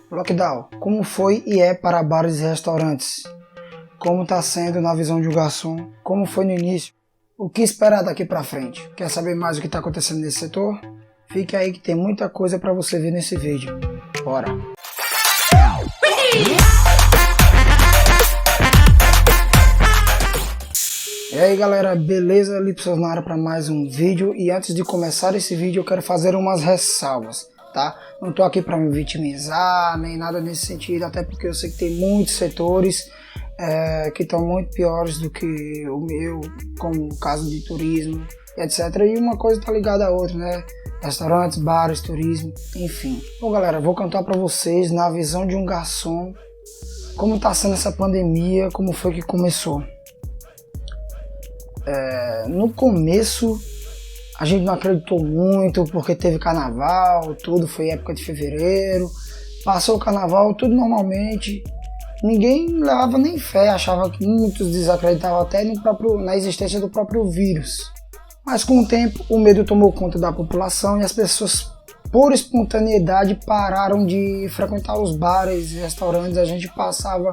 Lockdown, como foi e é para bares e restaurantes? Como está sendo na visão de um garçom? Como foi no início? O que esperar daqui para frente? Quer saber mais o que está acontecendo nesse setor? Fique aí que tem muita coisa para você ver nesse vídeo. Bora! E aí galera, beleza? Lipsos na área para mais um vídeo. E antes de começar esse vídeo eu quero fazer umas ressalvas, tá? Não tô aqui para me vitimizar, nem nada nesse sentido, até porque eu sei que tem muitos setores que estão muito piores do que o meu, como o caso de turismo, etc. E uma coisa tá ligada à outra, né? Restaurantes, bares, turismo, enfim. Bom galera, vou contar para vocês na visão de um garçom como tá sendo essa pandemia, como foi que começou. No começo a gente não acreditou muito porque teve carnaval, tudo foi época de fevereiro, passou o carnaval, tudo normalmente, ninguém levava nem fé, achava que muitos desacreditavam até na existência do próprio vírus. Mas com o tempo o medo tomou conta da população e as pessoas, por espontaneidade, pararam de frequentar os bares e restaurantes. A gente passava...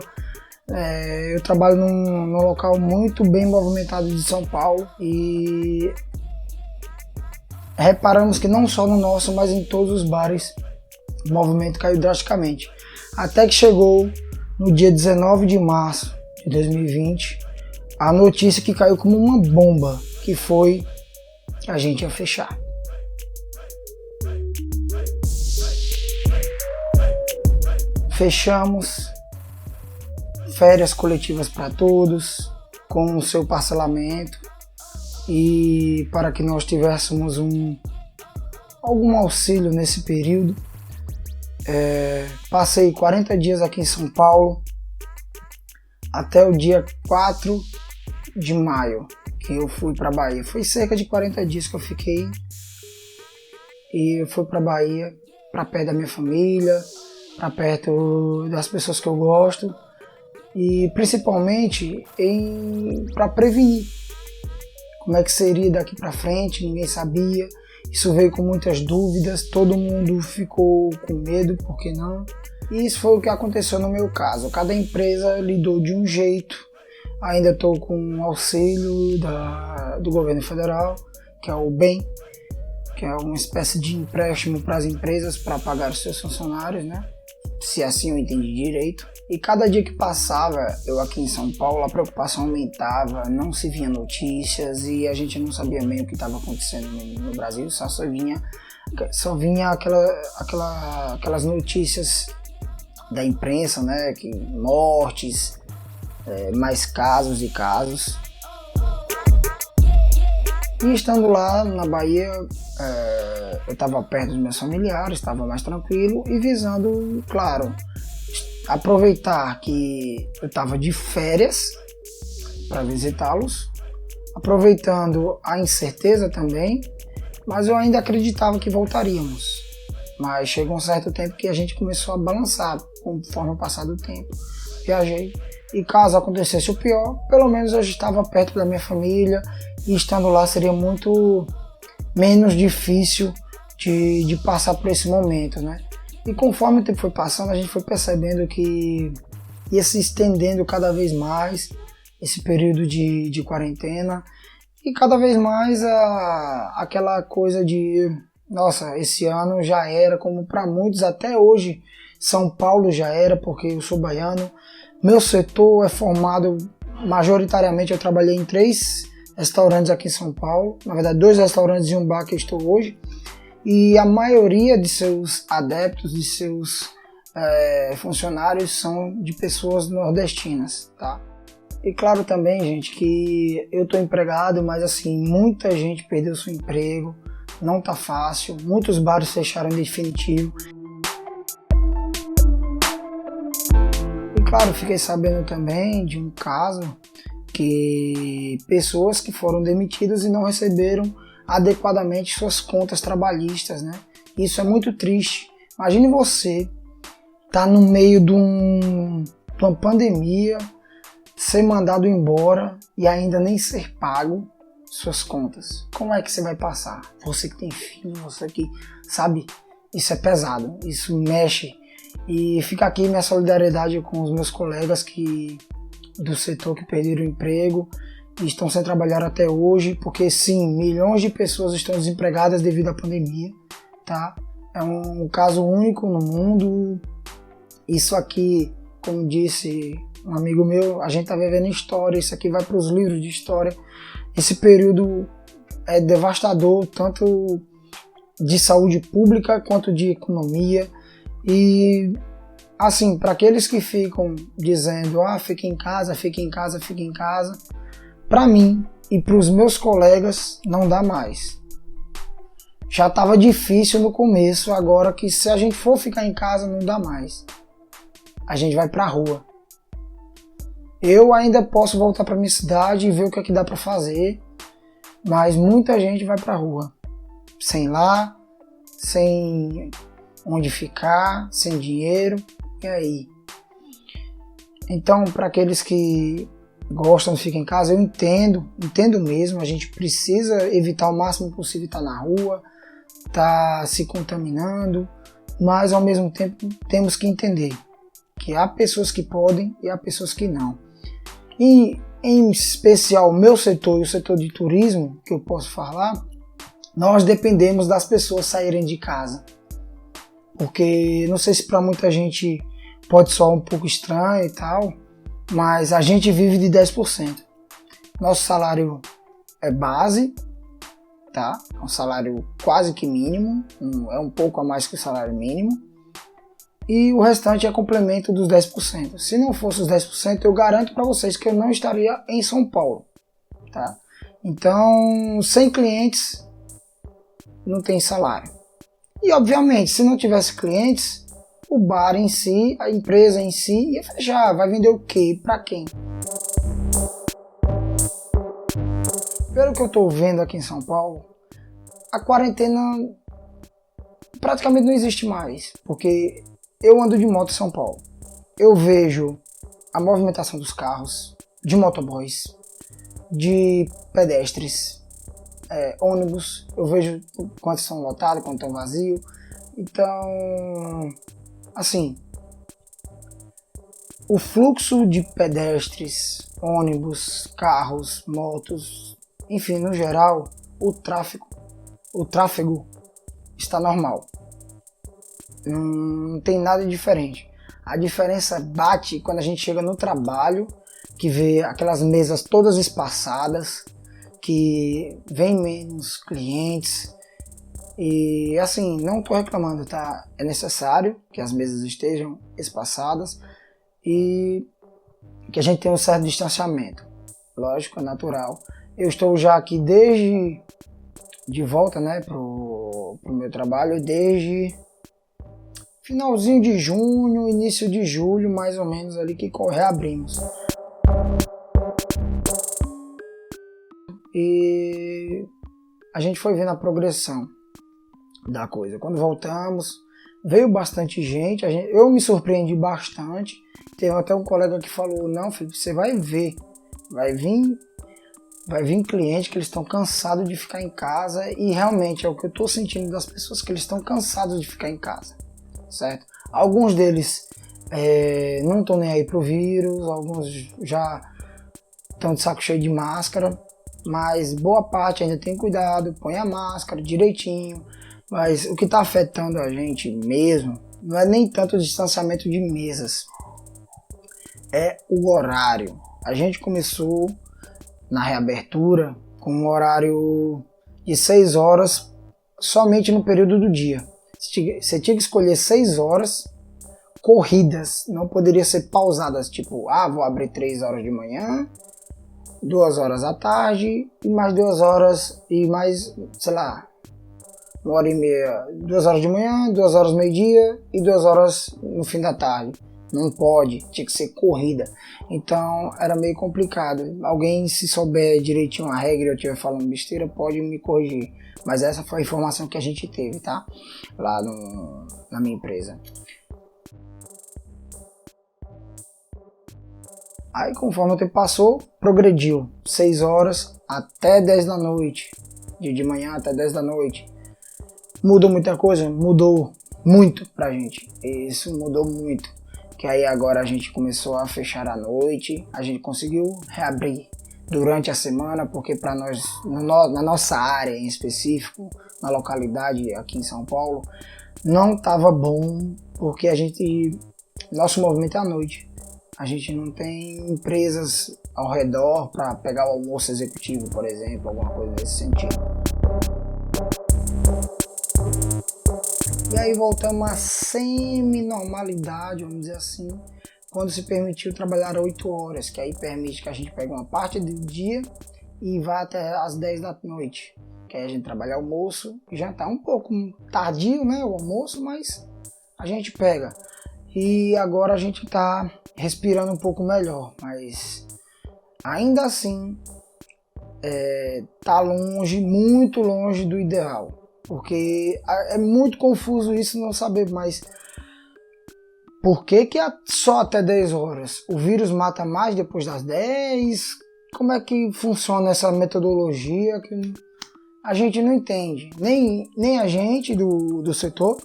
eu trabalho num local muito bem movimentado de São Paulo e reparamos que não só no nosso, mas em todos os bares o movimento caiu drasticamente. Até que chegou no dia 19 de março de 2020 a notícia que caiu como uma bomba, que foi que a gente ia fechar. Fechamos. Férias coletivas para todos, com o seu parcelamento, e para que nós tivéssemos algum auxílio nesse período. Passei 40 dias aqui em São Paulo, até o dia 4 de maio, que eu fui para Bahia. Foi cerca de 40 dias que eu fiquei, e eu fui para Bahia, para perto da minha família, para perto das pessoas que eu gosto, e principalmente para prevenir como é que seria daqui para frente. Ninguém sabia, isso veio com muitas dúvidas, todo mundo ficou com medo, por que não? E isso foi o que aconteceu no meu caso. Cada empresa lidou de um jeito. Ainda estou com auxílio do governo federal, que é o BEM, que é uma espécie de empréstimo para as empresas para pagar os seus funcionários, né? Se assim eu entendi direito. E cada dia que passava, eu aqui em São Paulo, a preocupação aumentava, não se via notícias e a gente não sabia bem o que estava acontecendo no Brasil, só vinha aquelas notícias da imprensa, né, que mortes, mais casos e casos. E estando lá na Bahia, eu estava perto dos meus familiares, estava mais tranquilo e visando, claro, aproveitar que eu estava de férias para visitá-los, aproveitando a incerteza também, mas eu ainda acreditava que voltaríamos. Mas chegou um certo tempo que a gente começou a balançar conforme o passar do tempo. Viajei e caso acontecesse o pior, pelo menos eu estava perto da minha família e estando lá seria muito menos difícil de passar por esse momento, né? E conforme o tempo foi passando, a gente foi percebendo que ia se estendendo cada vez mais esse período de quarentena, e cada vez mais aquela coisa de, nossa, esse ano já era, como para muitos até hoje, São Paulo já era, porque eu sou baiano, meu setor é formado majoritariamente, eu trabalhei em 3 restaurantes aqui em São Paulo, na verdade 2 restaurantes e um bar que eu estou hoje, e a maioria de seus adeptos, de seus funcionários são de pessoas nordestinas, tá? E claro também, gente, que eu tô empregado, mas assim, muita gente perdeu seu emprego, não tá fácil, muitos bares fecharam em definitivo. E claro, fiquei sabendo também de um caso que pessoas que foram demitidas e não receberam adequadamente suas contas trabalhistas, né? Isso é muito triste. Imagine você tá no meio de uma pandemia, ser mandado embora e ainda nem ser pago suas contas. Como é que você vai passar? Você que tem filho, você que sabe, isso é pesado, isso mexe E fica aqui minha solidariedade com os meus colegas do setor que perderam o emprego e estão sem trabalhar até hoje, porque sim, milhões de pessoas estão desempregadas devido à pandemia, tá? É um caso único no mundo. Isso aqui, como disse um amigo meu, a gente tá vivendo história, isso aqui vai para os livros de história. Esse período é devastador, tanto de saúde pública quanto de economia. E assim, para aqueles que ficam dizendo, fique em casa, fique em casa, fique em casa, para mim e para os meus colegas não dá mais. Já estava difícil no começo, agora que se a gente for ficar em casa não dá mais. A gente vai pra rua. Eu ainda posso voltar para minha cidade e ver o que é que dá para fazer, mas muita gente vai pra rua. Sem lar, sem onde ficar, sem dinheiro, e aí? Então, para aqueles que gostam de ficar em casa, eu entendo mesmo, a gente precisa evitar o máximo possível estar na rua, estar se contaminando, mas ao mesmo tempo temos que entender que há pessoas que podem e há pessoas que não. E em especial o meu setor e o setor de turismo, que eu posso falar, nós dependemos das pessoas saírem de casa. Porque não sei se para muita gente pode soar um pouco estranho e tal, mas a gente vive de 10%. Nosso salário é base, tá? É um salário quase que mínimo, é um pouco a mais que o salário mínimo. E o restante é complemento dos 10%. Se não fosse os 10%, eu garanto para vocês que eu não estaria em São Paulo, tá? Então, sem clientes, não tem salário. E obviamente, se não tivesse clientes, o bar em si, a empresa em si ia fechar. Vai vender o quê? Para quem? Pelo que eu estou vendo aqui em São Paulo, a quarentena praticamente não existe mais, porque eu ando de moto em São Paulo. Eu vejo a movimentação dos carros, de motoboys, de pedestres, ônibus, eu vejo quantos são lotados, quantos estão vazios. Então, assim, o fluxo de pedestres, ônibus, carros, motos, enfim, no geral, o tráfego está normal. Não tem nada diferente. A diferença bate quando a gente chega no trabalho, que vê aquelas mesas todas espaçadas, que vem menos clientes. E assim, não estou reclamando, tá? É necessário que as mesas estejam espaçadas e que a gente tenha um certo distanciamento. Lógico, é natural. Eu estou já aqui de volta, né, pro meu trabalho, desde finalzinho de junho, início de julho, mais ou menos ali que reabrimos. E a gente foi vendo a progressão da coisa. Quando voltamos, veio bastante gente, eu me surpreendi bastante. Teve até um colega que falou, não, Felipe, você vai ver, vai vir cliente que eles estão cansados de ficar em casa, e realmente é o que eu estou sentindo das pessoas, que eles estão cansados de ficar em casa, certo? Alguns deles não estão nem aí pro vírus, alguns já estão de saco cheio de máscara, mas boa parte ainda tem cuidado, põe a máscara direitinho. Mas o que está afetando a gente mesmo não é nem tanto o distanciamento de mesas, é o horário. A gente começou na reabertura com um horário de 6 horas somente no período do dia. Você tinha que escolher 6 horas corridas, não poderia ser pausadas, tipo, vou abrir 3 horas de manhã, 2 horas à tarde e mais 2 horas e mais, sei lá, 1h30, 2 horas de manhã, 2 horas meio-dia e 2 horas no fim da tarde. Não pode, tinha que ser corrida. Então era meio complicado. Alguém, se souber direitinho a regra e eu estiver falando besteira, pode me corrigir. Mas essa foi a informação que a gente teve, tá? Lá na minha empresa. Aí conforme o tempo passou, progrediu. 6 horas até 10 da noite. De manhã até 10 da noite. Mudou muita coisa? Mudou. muito pra gente. Isso mudou muito. Que aí agora a gente começou a fechar à noite, a gente conseguiu reabrir durante a semana, porque para nós, na nossa área em específico, na localidade aqui em São Paulo, não estava bom, porque nosso movimento é à noite. A gente não tem empresas ao redor para pegar o almoço executivo, por exemplo, alguma coisa nesse sentido. E aí voltamos à semi-normalidade, vamos dizer assim, quando se permitiu trabalhar 8 horas, que aí permite que a gente pegue uma parte do dia e vá até as 10 da noite. Que aí a gente trabalha almoço e jantar. Um pouco tardio, né, o almoço, mas a gente pega. E agora a gente tá respirando um pouco melhor, mas ainda assim tá longe, muito longe do ideal. Porque é muito confuso isso, não saber mais por que só até 10 horas. O vírus mata mais depois das 10? Como é que funciona essa metodologia que a gente não entende? Nem a gente do setor,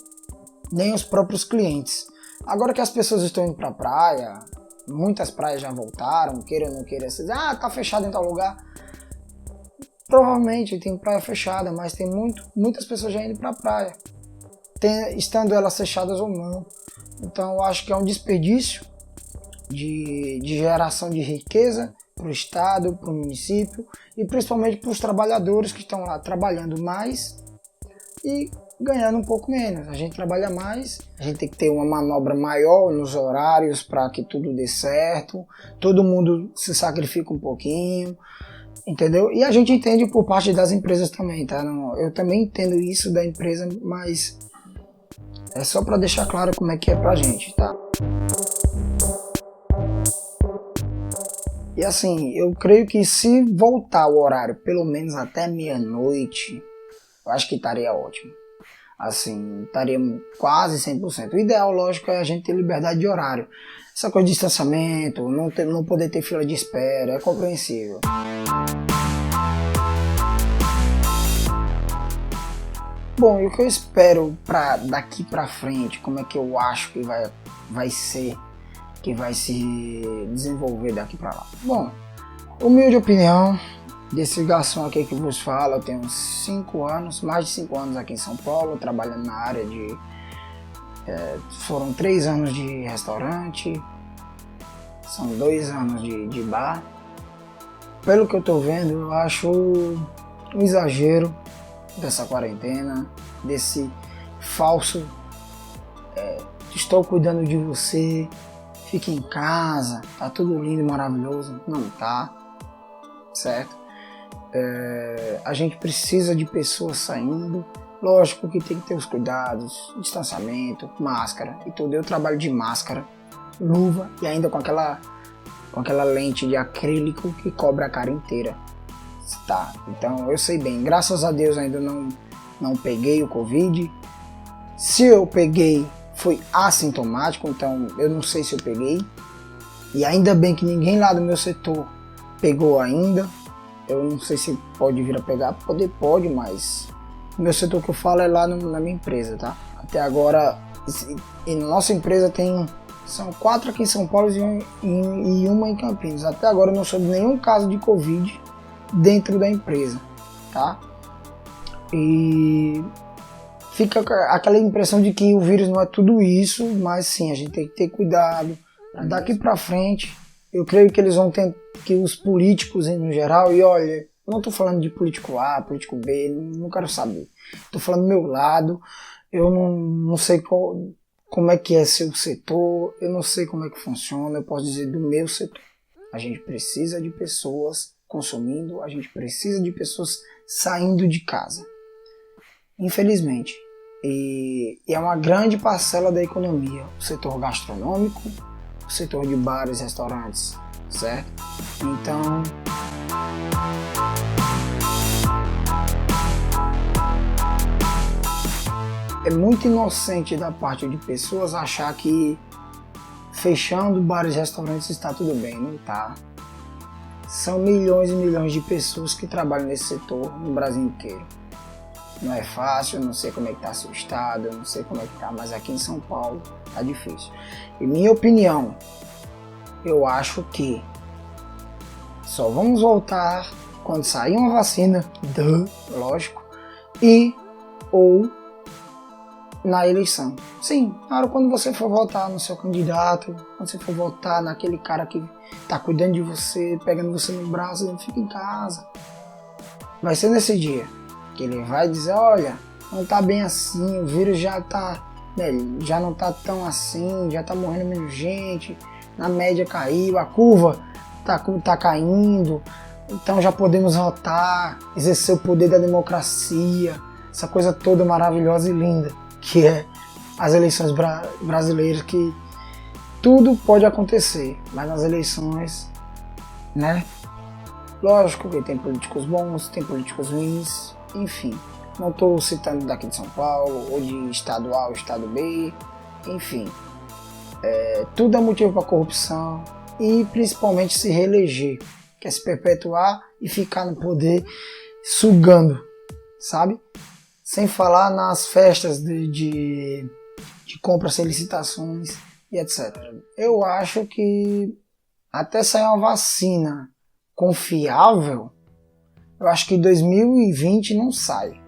nem os próprios clientes. Agora que as pessoas estão indo para a praia, muitas praias já voltaram, queira ou não queira, tá fechado em tal lugar. Provavelmente tem praia fechada, mas tem muitas pessoas já indo para a praia, estando elas fechadas ou não. Então eu acho que é um desperdício de geração de riqueza para o estado, para o município e principalmente para os trabalhadores que estão lá trabalhando mais e ganhando um pouco menos. A gente trabalha mais, a gente tem que ter uma manobra maior nos horários para que tudo dê certo, todo mundo se sacrifica um pouquinho. Entendeu? E a gente entende por parte das empresas também, tá? Eu também entendo isso da empresa, mas é só para deixar claro como é que é pra gente, tá? E assim, eu creio que se voltar o horário pelo menos até meia-noite, eu acho que estaria ótimo. Assim, estaria quase 100%. O ideal, lógico, é a gente ter liberdade de horário. Essa coisa de distanciamento, não poder ter fila de espera, é compreensível. Bom, e o que eu espero daqui pra frente, como é que eu acho que vai ser, que vai se desenvolver daqui pra lá? Bom, humilde opinião desse garçom aqui que vos fala, eu tenho 5 anos, mais de 5 anos aqui em São Paulo, trabalhando na área foram 3 anos de restaurante, são 2 anos de bar. Pelo que eu tô vendo, eu acho um exagero dessa quarentena, desse falso estou cuidando de você, fique em casa, tá tudo lindo e maravilhoso. Não tá, certo? A gente precisa de pessoas saindo. Lógico que tem que ter os cuidados, distanciamento, máscara e tudo. Eu trabalho de máscara, luva e ainda com aquela lente de acrílico que cobre a cara inteira. Tá, então eu sei bem, graças a Deus ainda não peguei o Covid. Se eu peguei, foi assintomático, então eu não sei se eu peguei. E ainda bem que ninguém lá do meu setor pegou ainda. Eu não sei se pode vir a pegar, pode, mas o meu setor que eu falo é lá na minha empresa, tá? Até agora, e na nossa empresa são 4 aqui em São Paulo e uma em Campinas. Até agora eu não soube nenhum caso de Covid dentro da empresa, tá? E fica aquela impressão de que o vírus não é tudo isso, mas sim, a gente tem que ter cuidado. Daqui pra frente, eu creio que eles vão ter, que os políticos no geral, e olha, eu não tô falando de político A, político B, não quero saber. Tô falando do meu lado, eu não sei como é que é seu setor, eu não sei como é que funciona, eu posso dizer do meu setor. A gente precisa de pessoas consumindo, a gente precisa de pessoas saindo de casa. Infelizmente. E é uma grande parcela da economia. O setor gastronômico, o setor de bares, restaurantes, certo? Então, é muito inocente da parte de pessoas achar que fechando bares e restaurantes está tudo bem. Não tá. São milhões e milhões de pessoas que trabalham nesse setor no Brasil inteiro. não é fácil, eu não sei como é que tá seu estado, eu não sei como é que tá, mas aqui em São Paulo tá difícil. Em minha opinião, eu acho que só vamos voltar quando sair uma vacina, lógico, e ou na eleição. Sim, claro, quando você for votar no seu candidato, quando você for votar naquele cara que tá cuidando de você, pegando você no braço, ele fica em casa. Vai ser nesse dia que ele vai dizer, olha, não tá bem assim, o vírus já tá, né, já não tá tão assim, já tá morrendo menos gente, na média caiu, a curva tá caindo, então já podemos votar, exercer o poder da democracia, essa coisa toda maravilhosa e linda, que é as eleições brasileiras, que tudo pode acontecer, mas nas eleições, né? Lógico que tem políticos bons, tem políticos ruins, enfim. Não estou citando daqui de São Paulo, ou de estado A ou estado B, enfim. Tudo é motivo para corrupção e principalmente se reeleger, quer se perpetuar e ficar no poder sugando, sabe? Sem falar nas festas de compras sem licitações e etc. Eu acho que até sair uma vacina confiável, eu acho que 2020 não sai.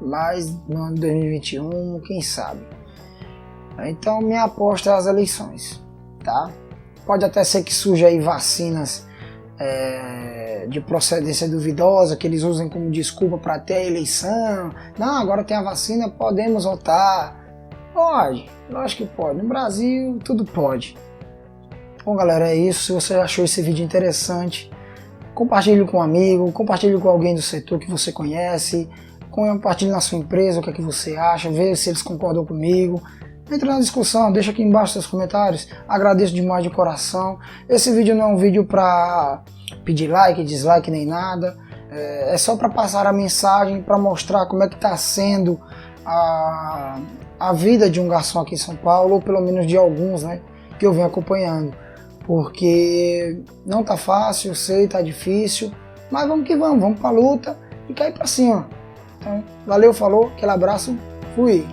Mas no ano de 2021, quem sabe? Então minha aposta é as eleições, tá? Pode até ser que surja aí vacinas de procedência duvidosa, que eles usem como desculpa para ter a eleição. Não, agora tem a vacina, podemos votar. Pode, lógico que pode. No Brasil, tudo pode. Bom, galera, é isso. Se você achou esse vídeo interessante, compartilhe com um amigo, compartilhe com alguém do setor que você conhece, compartilhe na sua empresa o que é que você acha, veja se eles concordam comigo. Entre na discussão, deixa aqui embaixo seus comentários, agradeço demais de coração. Esse vídeo não é um vídeo para pedir like, dislike nem nada, é só para passar a mensagem, para mostrar como é que está sendo a vida de um garçom aqui em São Paulo, ou pelo menos de alguns, né, que eu venho acompanhando, porque não tá fácil, eu sei, tá difícil, mas vamos que vamos pra luta e cair pra cima. Então, valeu, falou, aquele abraço, fui!